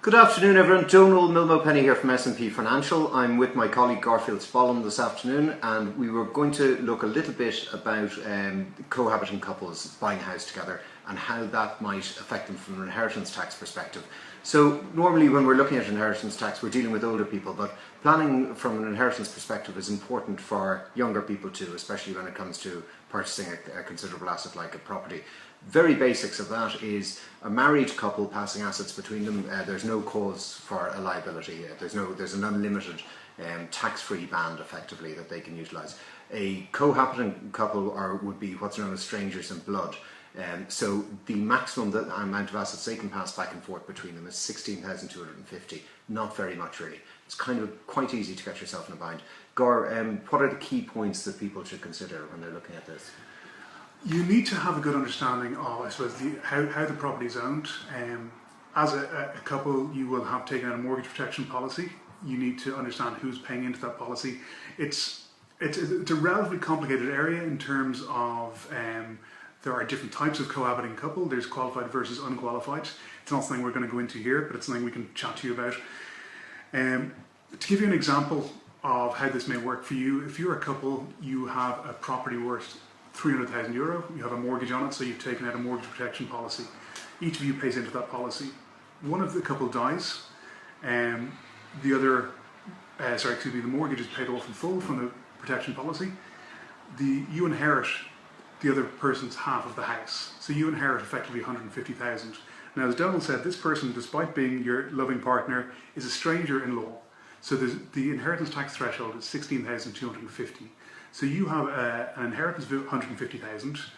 Good afternoon everyone, Donal Milmo-Penny here from S&P Financial. I'm with my colleague Garfield Spollen this afternoon, and we were going to look a little bit about cohabiting couples buying a house together and how that might affect them from an inheritance tax perspective. So normally when we're looking at inheritance tax we're dealing with older people, but planning from an inheritance perspective is important for younger people too, especially when it comes to purchasing a considerable asset like a property. Very basics of that is a married couple passing assets between them. There's no cause for a liability. There's an unlimited tax-free band effectively that they can utilise. A cohabiting couple would be what's known as strangers in blood. So the maximum amount of assets they can pass back and forth between them is 16,250. Not very much really. It's kind of quite easy to get yourself in a bind. Gar, what are the key points that people should consider when they're looking at this? You need to have a good understanding of, I suppose, how the property is owned. As a couple, you will have taken out a mortgage protection policy. You need to understand who's paying into that policy. It's a relatively complicated area in terms of there are different types of cohabiting couple. There's qualified versus unqualified. It's not something we're going to go into here, but it's something we can chat to you about. To give you an example of how this may work for you, if you're a couple, you have a property worth €300,000, you have a mortgage on it, so you've taken out a mortgage protection policy. Each of you pays into that policy. One of the couple dies, the mortgage is paid off in full from the protection policy. You inherit the other person's half of the house, so you inherit effectively $150,000. Now, as Donal said, this person, despite being your loving partner, is a stranger in law. So the inheritance tax threshold is $16,250. So you have an inheritance of $150,000,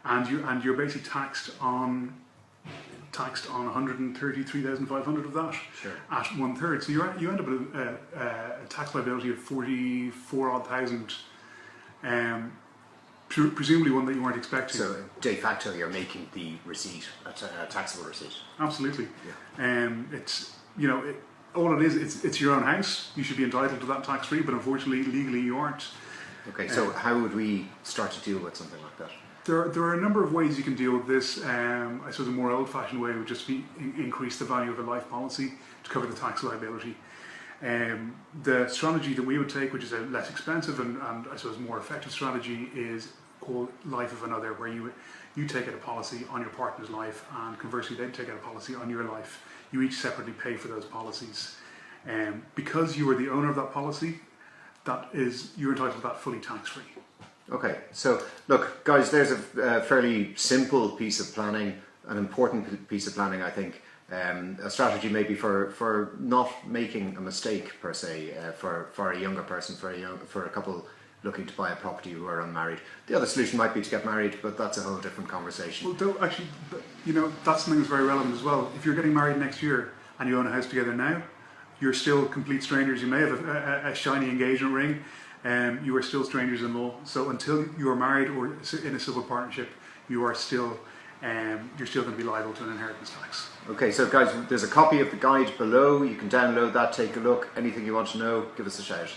and you're basically taxed on $133,500 of that, sure, at 1/3. So you end up with a tax liability of 44 odd thousand, presumably one that you weren't expecting. So de facto you're making the receipt a taxable receipt. Absolutely. Yeah. All it is, it's your own house. You should be entitled to that tax free, but unfortunately legally you aren't. Okay, so how would we start to deal with something like that? There are a number of ways you can deal with this. I suppose a more old-fashioned way would just be increase the value of a life policy to cover the tax liability. The strategy that we would take, which is a less expensive and I suppose more effective strategy, is called life of another, where you take out a policy on your partner's life, and conversely they take out a policy on your life. You each separately pay for those policies. Because you are the owner of that policy, you're entitled to that fully tax-free. Okay, so look guys, there's a fairly simple piece of planning, an important piece of planning I think. A strategy maybe for not making a mistake per se, for a younger person, for a couple looking to buy a property who are unmarried. The other solution might be to get married, but that's a whole different conversation. Well, actually, that's something that's very relevant as well. If you're getting married next year and you own a house together now, you're still complete strangers. You may have a shiny engagement ring, you are still strangers in law. So until you are married or in a civil partnership, you're still going to be liable to an inheritance tax. Okay, so guys, there's a copy of the guide below. You can download that, take a look. Anything you want to know, give us a shout.